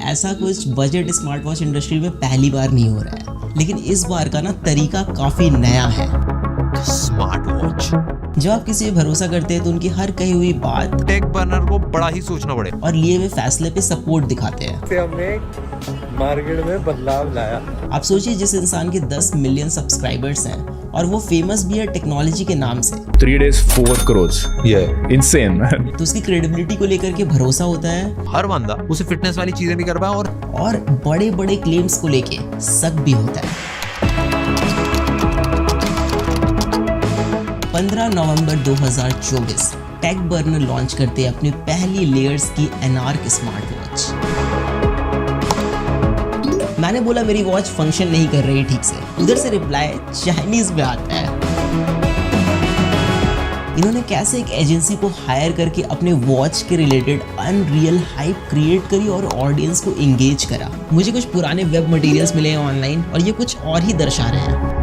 ऐसा कुछ budget smart watch industry में पहली बार नहीं हो रहा है, लेकिन इस बार का ना तरीका काफी नया है। Smart watch. जब आप किसी पे भरोसा करते हैं तो उनकी हर कही हुई बात टेक बर्नर को बड़ा ही सोचना पड़े और लिए हुए फैसले पे सपोर्ट दिखाते हैं। हमने मार्केट में बदलाव लाया। आप सोचिए, जिस इंसान के 10 मिलियन सब्सक्राइबर्स हैं और वो फेमस भी है टेक्नोलॉजी के नाम से, 3 days 4 crores, insane man। तो उसकी क्रेडिबिलिटी को लेकर के भरोसा होता है। हर बंदा उसे फिटनेस वाली चीजें भी कर पाए और बड़े बड़े क्लेम्स को लेके शक भी होता है। 15 नवंबर 2024 टेक बर्नर लॉन्च करते हैं अपनी पहली लेयर्स की एनार्क स्मार्ट वॉच। मैंने बोला मेरी वॉच फंक्शन नहीं कर रही ठीक से, उधर से रिप्लाई चाइनीज में आता है। इन्होंने कैसे एक एजेंसी को हायर करके अपने वॉच के रिलेटेड अनरियल हाइप क्रिएट करी और ऑडियंस को एंगेज करा। मुझे कुछ पुराने वेब मटेरियल्स मिले हैं ऑनलाइन और ये कुछ और ही दर्शा रहे हैं।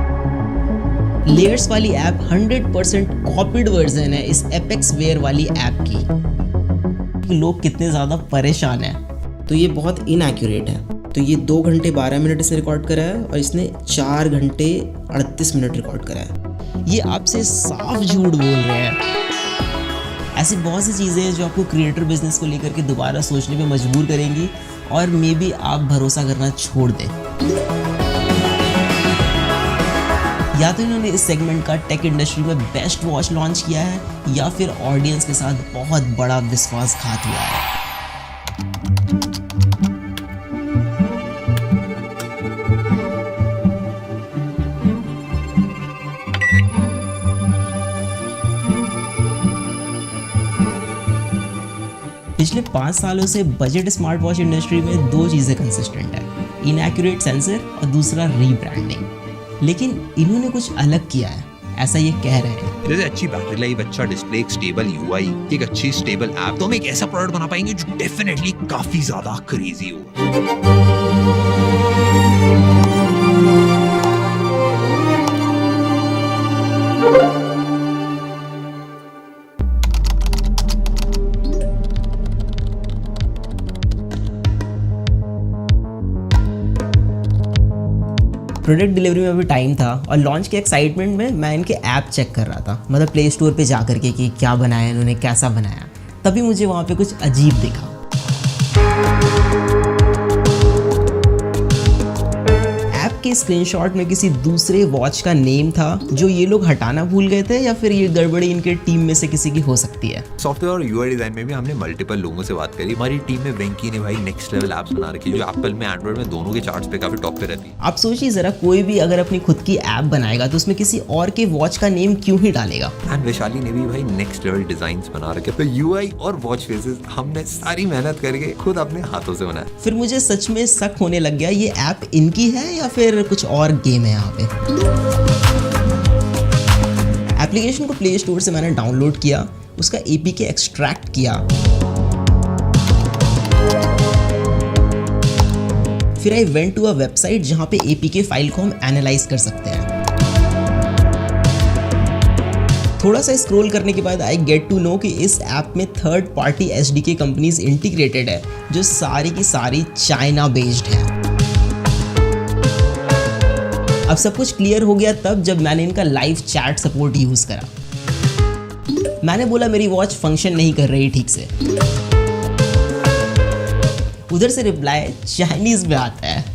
लेयर्स वाली ऐप 100% कॉपीड वर्जन है इस एपेक्स वेयर वाली ऐप की। लोग कितने ज़्यादा परेशान हैं। तो ये बहुत इनएक्यूरेट है। तो ये 2 घंटे 12 मिनट इसने रिकॉर्ड करा है और इसने 4 घंटे 38 मिनट रिकॉर्ड करा है। ये आपसे साफ झूठ बोल रहे हैं। ऐसी बहुत सी चीज़ें हैं जो आपको क्रिएटर बिजनेस को लेकर के दोबारा सोचने पे मजबूर करेंगी और मे बी आप भरोसा करना छोड़ दें। या तो इन्होंने इस सेगमेंट का टेक इंडस्ट्री में बेस्ट वॉच लॉन्च किया है या फिर ऑडियंस के साथ बहुत बड़ा विश्वासघात हुआ है। पिछले 5 सालों से बजट स्मार्ट वॉच इंडस्ट्री में 2 चीज़ें कंसिस्टेंट है, इनएक्यूरेट सेंसर और दूसरा रीब्रांडिंग। लेकिन इन्होंने कुछ अलग किया है, ऐसा ये कह रहे हैं। जैसे अच्छी बैटरी लाइफ, अच्छा डिस्प्ले, एक स्टेबल यूआई, एक अच्छी स्टेबल ऐप, तो हम एक ऐसा प्रोडक्ट बना पाएंगे जो डेफिनेटली काफी ज्यादा क्रेजी हो। प्रोडक्ट डिलीवरी में भी टाइम था और लॉन्च के एक्साइटमेंट में मैं इनके ऐप चेक कर रहा था, मतलब प्ले स्टोर पे जा करके कि क्या बनाया इन्होंने, कैसा बनाया। तभी मुझे वहाँ पे कुछ अजीब दिखा। ऐप के स्क्रीनशॉट में किसी दूसरे वॉच का नेम था जो ये लोग हटाना भूल गए थे या फिर ये गड़बड़ी इनके टीम में से किसी की हो सकती है। सॉफ्टवेयर और यूआई डिजाइन में भी हमने मल्टीपल लोगों से बात करी। हमारी टीम में वेंकी ने भाई नेक्स्ट लेवल एप्स बना रखी है जो एप्पल में, एंड्रॉइड में, दोनों के चार्ट्स पे काफी टॉप पे रहती है। आप सोचिए जरा, कोई भी अगर अपनी खुद की ऐप बनाएगा तो उसमें किसी और के वॉच का नेम क्यों ही डालेगा। एंड वैशाली ने भी भाई नेक्स्ट लेवल डिजाइन्स बना रखे। तो यूआई और वॉच फेसेस हमने सारी मेहनत करके खुद अपने हाथों से बनाया। फिर मुझे सच में शक होने लग गया, ये ऐप इनकी है या फिर कुछ और गेम है यहाँ पे। एप्लीकेशन को प्ले स्टोर से मैंने डाउनलोड किया, उसका एपीके एक्सट्रैक्ट किया, फिर I went to a website जहां पे एपीके फाइल को हम एनालाइज कर सकते हैं। थोड़ा सा स्क्रॉल करने के बाद आई गेट टू नो कि इस ऐप में third party SDK companies integrated है जो सारी की सारी चाइना बेस्ड है। अब सब कुछ क्लियर हो गया तब जब मैंने इनका लाइव चैट सपोर्ट यूज करा। मैंने बोला मेरी वॉच फंक्शन नहीं कर रही ठीक से, उधर से रिप्लाई चाइनीज में आता है।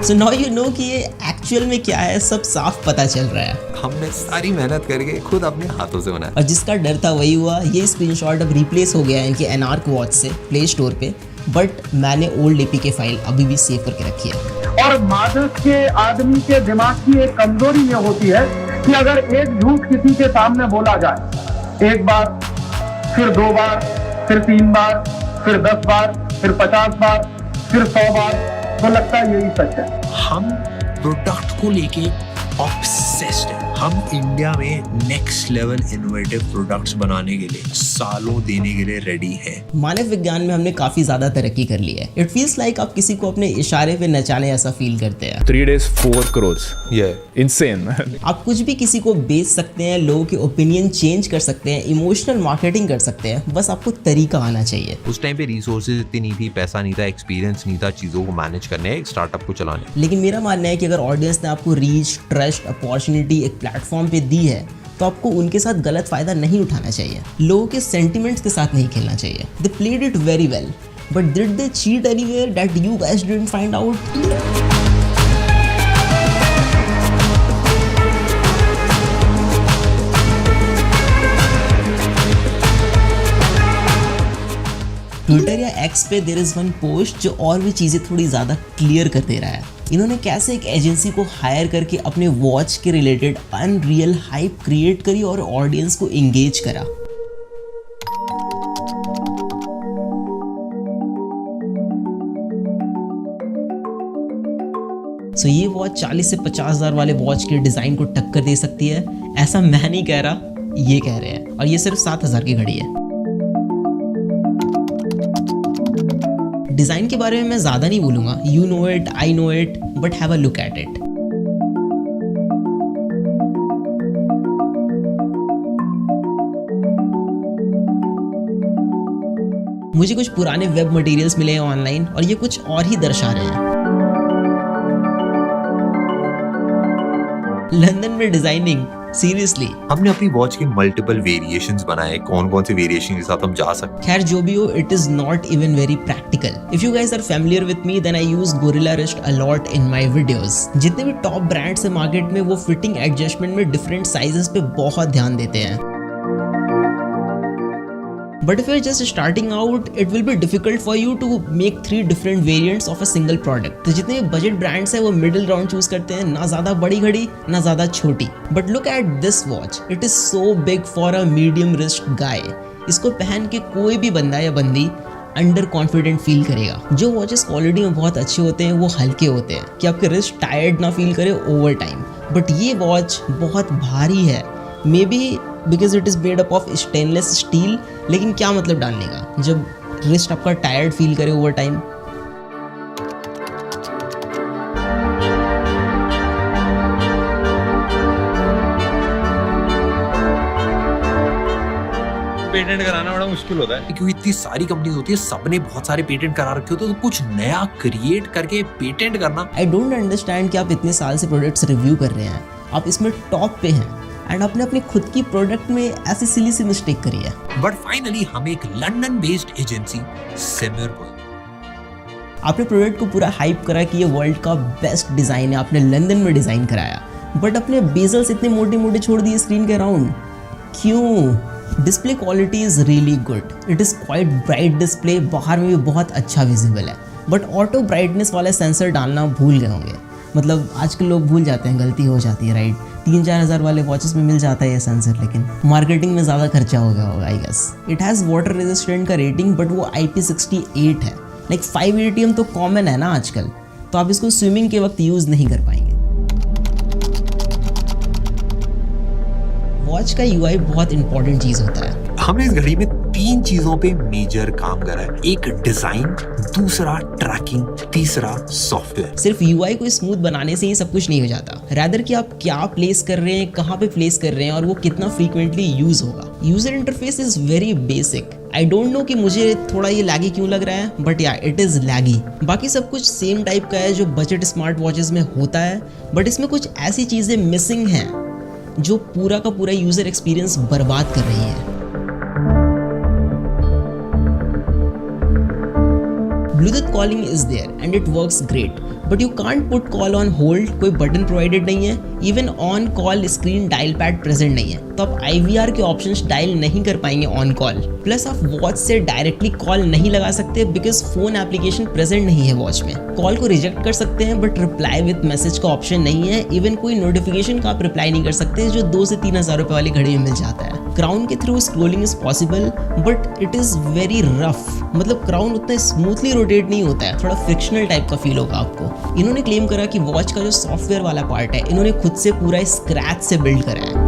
So now you know कि ये एक्चुअल में क्या है, सब साफ पता चल रहा है। हमने सारी मेहनत करके खुद अपने हाथों से बनाया और जिसका डर था वही हुआ। ये स्क्रीनशॉट अब रिप्लेस हो गया है इनके एनार्क वॉच से प्ले स्टोर पे, बट मैंने ओल्ड एपीके फाइल अभी भी सेव करके रखी है। और मादक के आदमी के दिमाग की एक कमजोरी ये होती है कि अगर एक झूठ किसी के सामने बोला जाए, एक बार, फिर 2 बार, फिर 3 बार, फिर 10 बार, फिर 50 बार, फिर 100 बार, तो लगता है यही सच है। हम प्रोडक्ट को लेके ऑब्सेस्ड हैं। हम इंडिया में नेक्स्ट लेवल इनोवेटिव प्रोडक्ट्स बनाने के लिए सालों देने के लिए रेडी हैं। मानव विज्ञान में हमने काफी ज्यादा तरक्की कर ली है। इट फील्स लाइक आप किसी को अपने इशारे पे नचाने ऐसा फील करते हैं। 3 days 4 crores. Yeah, insane man. आप कुछ भी किसी को बेच सकते हैं, लोगों के ओपिनियन चेंज कर सकते हैं, इमोशनल मार्केटिंग कर सकते हैं, बस आपको तरीका आना चाहिए। उस टाइम पे रिसोर्सेज इतनी नहीं थी, पैसा नहीं था, एक्सपीरियंस नहीं था चीजों को मैनेज करने, एक स्टार्टअप को चलाने। लेकिन मेरा मानना है कि अगर ऑडियंस ने आपको रीच, ट्रस्ट, अपॉर्चुनिटी एक प्लेटफॉर्म पे दी है तो आपको उनके साथ गलत फायदा नहीं उठाना चाहिए, लोगों के सेंटिमेंट्स के साथ नहीं खेलना चाहिए। They played it very well, but did they cheat anywhere that you guys didn't find out? Twitter या एक्स पे देयर इज वन पोस्ट जो और भी चीज़ें थोड़ी ज़्यादा क्लियर कर दे रहा है। इन्होंने कैसे एक एजेंसी को हायर करके अपने वॉच के रिलेटेड अनरियल हाइप क्रिएट करी और ऑडियंस को एंगेज करा। सो ये वॉच 40 से 50,000 वाले वॉच के डिज़ाइन को टक्कर दे सकती है, ऐसा मैं नहीं कह रहा, ये कह रहे हैं, और ये सिर्फ 7,000 की घड़ी है। डिज़ाइन के बारे में मैं ज़्यादा नहीं बोलूँगा, you know it, I know it, but have a look at it. मुझे कुछ पुराने वेब मटेरियल्स मिले हैं ऑनलाइन और ये कुछ और ही दर्शा रहे हैं। लंदन में डिजाइनिंग, सीरियसली। हमने अपनी वॉच के मल्टीपल वेरिएशंस बनाए, कौन कौन से वेरिएशन के साथ हम जा सकते हैं। खैर जो भी हो, it is not even very practical. If you guys are familiar with me then I use gorilla wrist a lot in my videos. जितने भी टॉप ब्रांड्स है मार्केट में, वो फिटिंग एडजस्टमेंट में डिफरेंट साइजेस पे बहुत ध्यान देते हैं। But if you're just starting out, it will be difficult for you to make 3 different variants of a single product. तो जितने बजट ब्रांड्स हैं वो मिडिल ग्राउंड चूज करते हैं, ना ज़्यादा बड़ी घड़ी ना ज़्यादा छोटी। But look at this watch, it is so big for a medium wrist guy. इसको पहन के कोई भी बंदा या बंदी अंडर कॉन्फिडेंट फील करेगा। जो वॉचेस क्वालिटी में बहुत अच्छे होते हैं वो हल्के होते हैं कि आपके रिस्ट टायर्ड ना फील करे ओवर टाइम। बट ये वॉच बहुत भारी है, may be because it is made up of stainless steel. लेकिन क्या मतलब डालने का जब रिस्ट आपका टायर्ड फील करे ओवर टाइम। पेटेंट कराना बड़ा मुश्किल होता है क्योंकि इतनी सारी कंपनीज होती है, सबने बहुत सारे पेटेंट करा रखे होते हैं, तो कुछ नया क्रिएट करके पेटेंट करना। आई डोंट अंडरस्टैंड कि आप इतने साल से प्रोडक्ट्स रिव्यू कर रहे हैं, आप इसमें टॉप पे हैं एंड आपने अपनी खुद की प्रोडक्ट में ऐसी सिली सी मिस्टेक करी है। बट फाइनली हम एक लंदन बेस्ड एजेंसी सिमिरबल, आपने प्रोडक्ट को पूरा हाइप करा कि ये वर्ल्ड का बेस्ट डिज़ाइन है, आपने लंदन में डिज़ाइन कराया, बट अपने बेजल्स इतने मोटे मोटे छोड़ दिए स्क्रीन के अराउंड, क्यों? Display quality is really good, it is quite bright display, बाहर में भी बहुत अच्छा विजिबल है, बट ऑटो ब्राइटनेस वाला सेंसर डालना भूल गए होंगे। मतलब आजकल लोग भूल जाते हैं, गलती हो जाती है, राइट? 3-4 हज़ार वाले वॉचेस में मिल जाता है ये सेंसर, लेकिन मार्केटिंग में ज़्यादा खर्चा हो गया होगा I guess. It has water resistant का रेटिंग, बट वो IP68 है। लाइक 5 ATM तो कॉमन है ना आजकल, तो आप इसको स्विमिंग के वक्त यूज़ नहीं कर पाएंगे। वॉच का UI बहुत इंपॉर्टेंट चीज़ होता है। हमने इस घड़ी में 3 चीजों पे मेजर काम करा है, एक डिजाइन, दूसरा ट्रैकिंग, तीसरा सॉफ्टवेयर। सिर्फ UI को स्मूथ बनाने से ही सब कुछ नहीं हो जाता, रैदर कि आप क्या प्लेस कर रहे हैं, कहाँ पे प्लेस कर रहे हैं और वो कितना फ्रीक्वेंटली यूज होगा। User interface is very basic. I don't know कि मुझे थोड़ा ये लैगी क्यों लग रहा है, बट या इट इज लैगी। बाकी सब कुछ सेम टाइप का है जो बजट स्मार्ट वॉचेस में होता है, बट इसमें कुछ ऐसी चीजें मिसिंग हैं जो पूरा का पूरा यूजर एक्सपीरियंस बर्बाद कर रही है। Bluetooth calling is there and it works great, but you can't put call on hold, कोई बटन प्रोवाइडेड नहीं है, even on call screen dial pad present नहीं है, तो आप IVR के ऑप्शंस डायल नहीं कर पाएंगे ऑन कॉल। प्लस आप वॉच से डायरेक्टली कॉल नहीं लगा सकते बिकॉज फोन एप्लीकेशन प्रेजेंट नहीं है वॉच में। कॉल को रिजेक्ट कर सकते हैं बट रिप्लाई विद मैसेज का ऑप्शन नहीं है, इवन कोई नोटिफिकेशन का आप रिप्लाई नहीं कर सकते जो 2 से 3 हज़ार रुपए वाली घड़ी में मिल जाता है। क्राउन के through scrolling is possible but it is very rough, मतलब क्राउन उतना स्मूथली रोटेट नहीं होता है, थोड़ा फ्रिक्शनल टाइप का फील होगा आपको। इन्होंने क्लेम करा कि वॉच का जो सॉफ्टवेयर वाला पार्ट है इन्होंने खुद से पूरा स्क्रैच से बिल्ड करा है।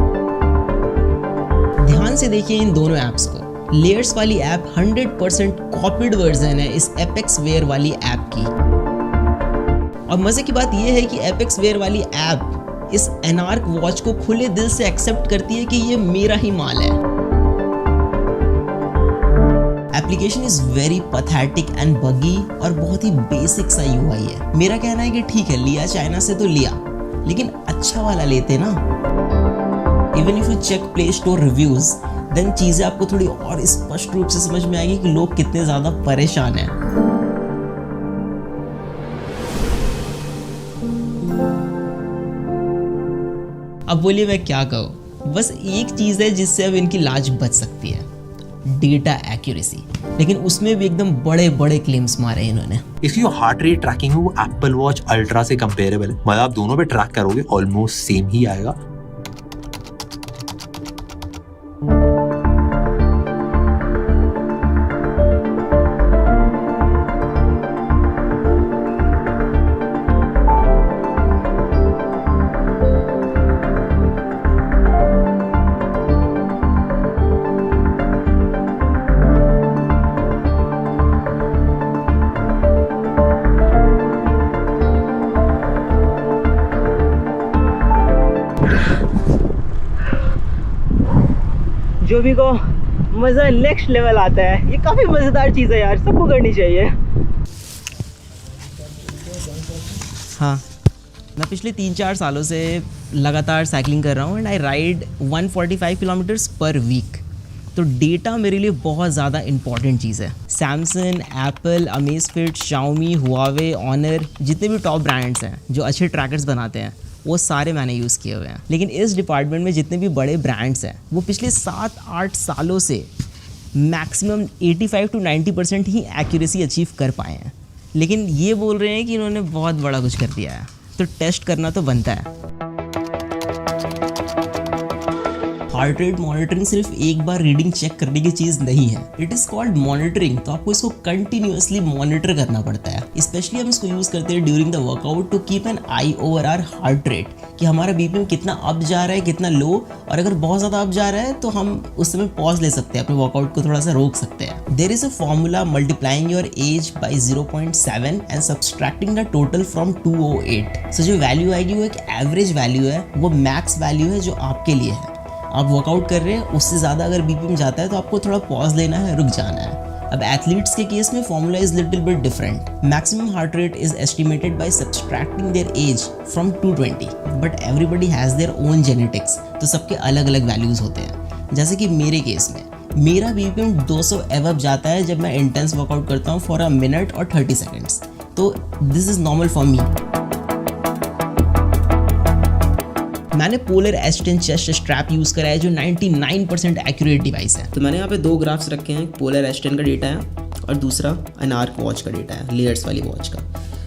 ध्यान से देखिए इन दोनों ऐप्स को। लेयर्स वाली ऐप 100% कॉपीड वर्जन है इस एपेक्स वेयर वाली ऐप की। और मजे की बात यह है कि एपेक्स वेयर वाली ऐप इस एनार्क वॉच को खुले दिल से एक्सेप्ट करती है कि ये मेरा ही माल है। Application is very pathetic and बगी और बहुत ही बेसिक सा यूआई है। मेरा कहना है कि ठीक है, लिया चाइना से तो लिया, लेकिन अच्छा वाला लेते ना। Even if you check Play Store reviews, then चीजें आपको थोड़ी और स्पष्ट रूप से समझ में आएगी कि लोग कितने ज्यादा परेशान हैं। अब बोलिए मैं क्या कहूँ, बस एक चीज है जिससे अब इनकी लाज बच सकती है, डेटा एक्यूरेसी। लेकिन उसमें भी एकदम बड़े बड़े क्लेम्स मारे इन्होंने। इसकी जो हार्ट रेट ट्रैकिंग है वो एप्पल वॉच अल्ट्रा से कंपेरेबल है। मतलब आप दोनों पे ट्रैक करोगे ऑलमोस्ट सेम ही आएगा। जो भी को मज़ा नेक्स्ट लेवल आता है। ये काफ़ी मज़ेदार चीज़ है यार, सबको करनी चाहिए। हाँ, मैं पिछले 3-4 सालों से लगातार साइकिलिंग कर रहा हूँ and I ride 145 kilometres per week. तो डेटा मेरे लिए बहुत ज़्यादा इंपॉर्टेंट चीज़ है। Samsung, Apple, Amazfit, Xiaomi, Huawei, Honor, जितने भी टॉप ब्रांड्स हैं जो अच्छे ट्रैकर्स बनाते हैं वो सारे मैंने यूज़ किए हुए हैं। लेकिन इस डिपार्टमेंट में जितने भी बड़े ब्रांड्स हैं वो पिछले 7-8 सालों से maximum 85 to 90% he accuracy achieve कर पाए हैं। लेकिन ये बोल रहे हैं कि इन्होंने बहुत बड़ा कुछ कर दिया है, तो टेस्ट करना तो बनता है। हार्ट रेट मॉनिटरिंग सिर्फ एक बार रीडिंग चेक करने की चीज़ नहीं है, इट इज़ कॉल्ड मॉनिटरिंग। तो आपको इसको कंटिन्यूअसली मॉनिटर करना पड़ता है। स्पेशली हम इसको यूज़ करते हैं during the workout to keep an eye over our heart rate, कि हमारा बीपीएम कितना अप जा रहा है, कितना लो, और अगर बहुत ज़्यादा अप जा रहा है तो हम उस समय पॉज ले सकते हैं, अपने वर्कआउट को थोड़ा सा रोक सकते हैं। There is a formula multiplying your age by 0.7 and subtracting the total from 208। So जो वैल्यू आएगी वो एक एवरेज वैल्यू है, वो मैक्स वैल्यू है जो आपके लिए है। आप वर्कआउट कर रहे हैं, उससे ज़्यादा अगर बीपीएम जाता है तो आपको थोड़ा पॉज लेना है, रुक जाना है। अब एथलीट्स के केस में formula is little bit different. Maximum heart rate is estimated by subtracting their age from 220, but everybody has their own genetics, तो सबके अलग अलग वैल्यूज़ होते हैं। जैसे कि मेरे केस में मेरा बीपीएम 200 एवब जाता है जब मैं इंटेंस वर्कआउट करता हूँ फॉर अ मिनट और 30 सेकेंड्स, तो this is normal for me. मैंने polar S10 chest strap use करा है जो 99% एक्यूरेट डिवाइस है। तो मैंने यहाँ पे 2 ग्राफ्स रखे हैं, पोलर S10 का डेटा है और दूसरा एनार्क वॉच का डेटा है, लेयर्स वाली वॉच का।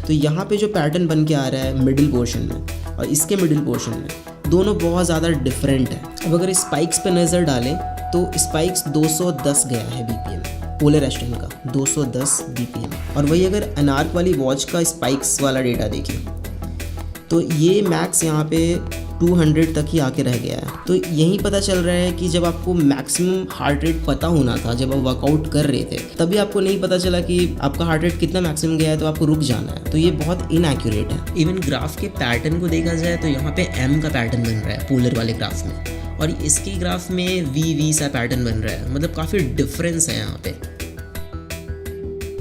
तो यहाँ पे जो पैटर्न बन के आ रहा है मिडिल पोर्शन में और इसके मिडिल पोर्शन में, दोनों बहुत ज़्यादा डिफरेंट है। अब अगर स्पाइक्स पे नज़र डालें तो स्पाइक्स 210 गया है BPM पोलर S10 का, 210 BPM। और वही अगर एनार्क वाली वॉच का स्पाइक्स वाला डेटा देखें तो ये मैक्स यहाँ पे 200 तक ही आके रह गया है। तो यही पता चल रहा है कि जब आपको मैक्सिमम हार्ट रेट पता होना था, जब आप वर्कआउट कर रहे थे, तभी आपको नहीं पता चला कि आपका हार्ट रेट कितना मैक्सिमम गया है, तो आपको रुक जाना है। तो ये बहुत इनएक्यूरेट है। इवन ग्राफ के पैटर्न को देखा जाए तो यहाँ पे M का पैटर्न बन रहा है पोलर वाले ग्राफ में, और इसके ग्राफ में V सा पैटर्न बन रहा है। मतलब काफ़ी डिफरेंस है यहाँ पे।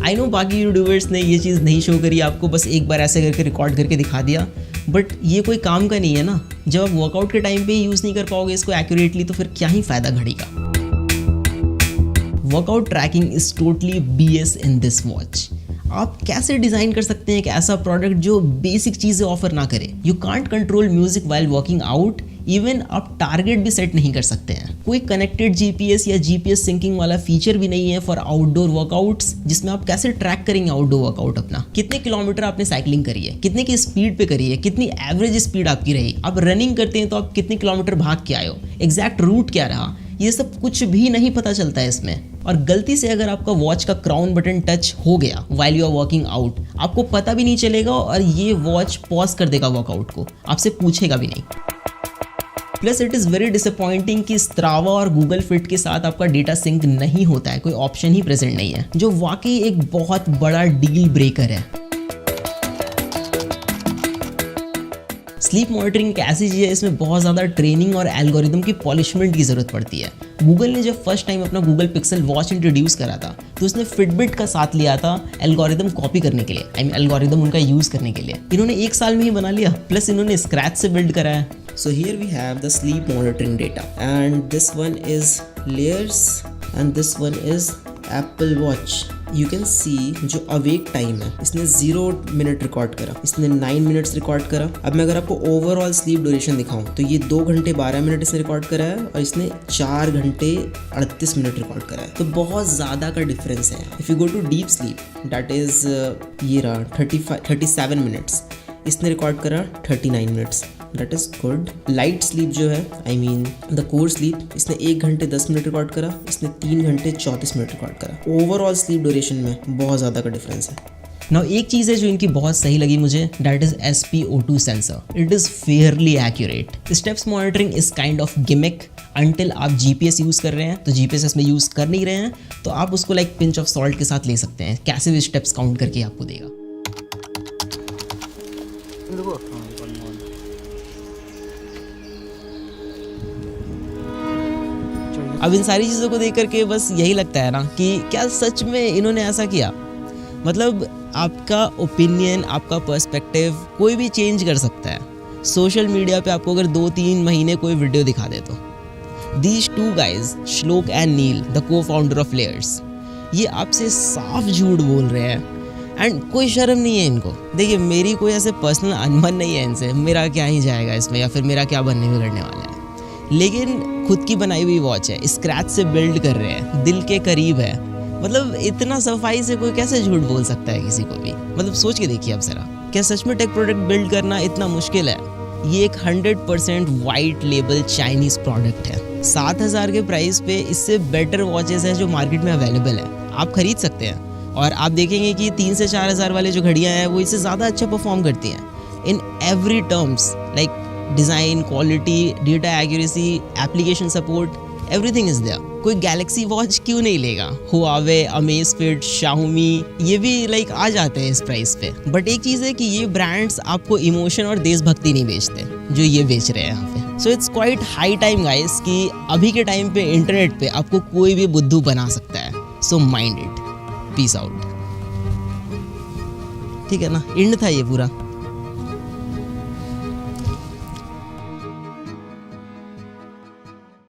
आई नो बाकी यूट्यूबर्स ने ये चीज़ नहीं शो करी आपको, बस एक बार ऐसे करके रिकॉर्ड करके दिखा दिया, बट ये कोई काम का नहीं है ना। जब आप वर्कआउट के टाइम पे यूज़ नहीं कर पाओगे इसको एक्यूरेटली तो फिर क्या ही फ़ायदा घड़ी का। Workout tracking is totally BS in this watch. आप कैसे डिज़ाइन कर सकते हैं एक ऐसा प्रोडक्ट जो बेसिक चीज़ें ऑफर ना करे? You can't control music while working out, even आप टारगेट भी सेट नहीं कर सकते हैं। कोई कनेक्टेड GPS या GPS सिंकिंग वाला फीचर भी नहीं है फॉर आउटडोर वर्कआउट्स, जिसमें आप कैसे ट्रैक करेंगे आउटडोर वर्कआउट अपना। कितने किलोमीटर आपने साइकिलिंग करी है, कितने की स्पीड पे करी है, कितनी एवरेज स्पीड आपकी रही, आप रनिंग करते हैं तो आप कितने किलोमीटर भाग के आए हो, एग्जैक्ट रूट क्या रहा, ये सब कुछ भी नहीं पता चलता है इसमें। और गलती से अगर आपका वॉच का क्राउन बटन टच हो गया while you are working out, आपको पता भी नहीं चलेगा और ये वॉच पॉज कर देगा वर्कआउट को, आपसे पूछेगा भी नहीं। Plus it is very disappointing कि स्ट्रावा और गूगल फिट के साथ आपका डेटा सिंक नहीं होता है, कोई ऑप्शन ही प्रेजेंट नहीं है, जो वाकई एक बहुत बड़ा डील ब्रेकर है। स्लीप मॉनिटरिंग एक ऐसी चीज़ है, इसमें बहुत ज़्यादा ट्रेनिंग और एल्गोरिदम की पॉलिशमेंट की ज़रूरत पड़ती है। गूगल ने जब फर्स्ट टाइम अपना गूगल पिक्सल वॉच इंट्रोड्यूस करा था तो उसने फिटबिट का साथ लिया था एल्गोरिदम कॉपी करने के लिए, एल्गोरिदम उनका यूज़ करने के लिए। इन्होंने 1 साल में ही बना लिया, प्लस इन्होंने स्क्रैच से बिल्ड करा है। So here we have the sleep monitoring data, and this one is layers and this one is Apple Watch. You can see जो अवेक टाइम है इसने 0 मिनट रिकॉर्ड करा, इसने 9 मिनट्स रिकॉर्ड करा। अब मैं अगर आपको ओवरऑल स्लीप ड्यूरेशन दिखाऊं तो ये 2 घंटे 12 मिनट इसने रिकॉर्ड करा है और इसने 4 घंटे 38 मिनट रिकॉर्ड करा है, तो बहुत ज़्यादा का डिफरेंस है। If you go to deep sleep that is ये रहा 37 मिनट्स, इसने रिकॉर्ड करा 39 minutes, that is good. Light sleep जो है द कोर स्लीप, इसने 1 घंटे 10 मिनट रिकॉर्ड करा, इसने 3 घंटे 34 मिनट रिकॉर्ड करा। ओवरऑल स्लीप ड्यूरेशन में बहुत ज़्यादा का डिफरेंस है। नाउ एक चीज़ है जो इनकी बहुत सही लगी मुझे, that is SpO2 sensor. It is Fairlie accurate. Steps monitoring is kind of gimmick until आप GPS यूज़ कर रहे हैं, तो GPS इसमें यूज़ कर नहीं रहे हैं तो आप उसको लाइक पिंच ऑफ सॉल्ट के साथ ले सकते हैं, कैसे भी स्टेप्स काउंट करके आपको देगा। अब इन सारी चीज़ों को देख करके बस यही लगता है ना कि क्या सच में इन्होंने ऐसा किया। मतलब आपका ओपिनियन, आपका पर्सपेक्टिव कोई भी चेंज कर सकता है। सोशल मीडिया पे आपको अगर 2-3 महीने कोई वीडियो दिखा दे तो दीज 2 गाइज, श्लोक एंड नील, द को फाउंडर ऑफ लेयर्स, ये आपसे साफ झूठ बोल रहे हैं एंड कोई शर्म नहीं है इनको। देखिए मेरी कोई ऐसे पर्सनल अनबन नहीं है इनसे, मेरा क्या ही जाएगा इसमें या फिर मेरा क्या बनने बिगड़ने वाला है, लेकिन खुद की बनाई हुई वॉच है, स्क्रैच से बिल्ड कर रहे हैं, दिल के करीब है। मतलब इतना सफाई से कोई कैसे झूठ बोल सकता है किसी को भी। मतलब सोच के देखिए अब जरा, क्या सच में टेक प्रोडक्ट बिल्ड करना इतना मुश्किल है? ये एक 100% वाइट लेबल चाइनीज प्रोडक्ट है। 7,000 के प्राइस पे इससे बेटर वॉचेस हैं जो मार्केट में अवेलेबल है, आप खरीद सकते हैं। और आप देखेंगे कि 3 से 4,000 वाले जो घड़ियाँ हैं वो इससे ज़्यादा अच्छा परफॉर्म करती हैं in every terms, like design, quality, data accuracy, application support, everything is there. कोई गैलेक्सी वॉच क्यों नहीं लेगा? हुआवे, अमेज़फिट, शाओमी, ये भी लाइक आ जाते हैं इस प्राइस पे। बट एक चीज़ है कि ये ब्रांड्स आपको इमोशन और देशभक्ति नहीं बेचते जो ये बेच रहे हैं यहाँ पे। So it's quite high time guys कि अभी के टाइम पे इंटरनेट पे आपको कोई भी बुद्धू बना सकता है। So mind it. Peace out. ठीक है ना, एंड था ये पूरा।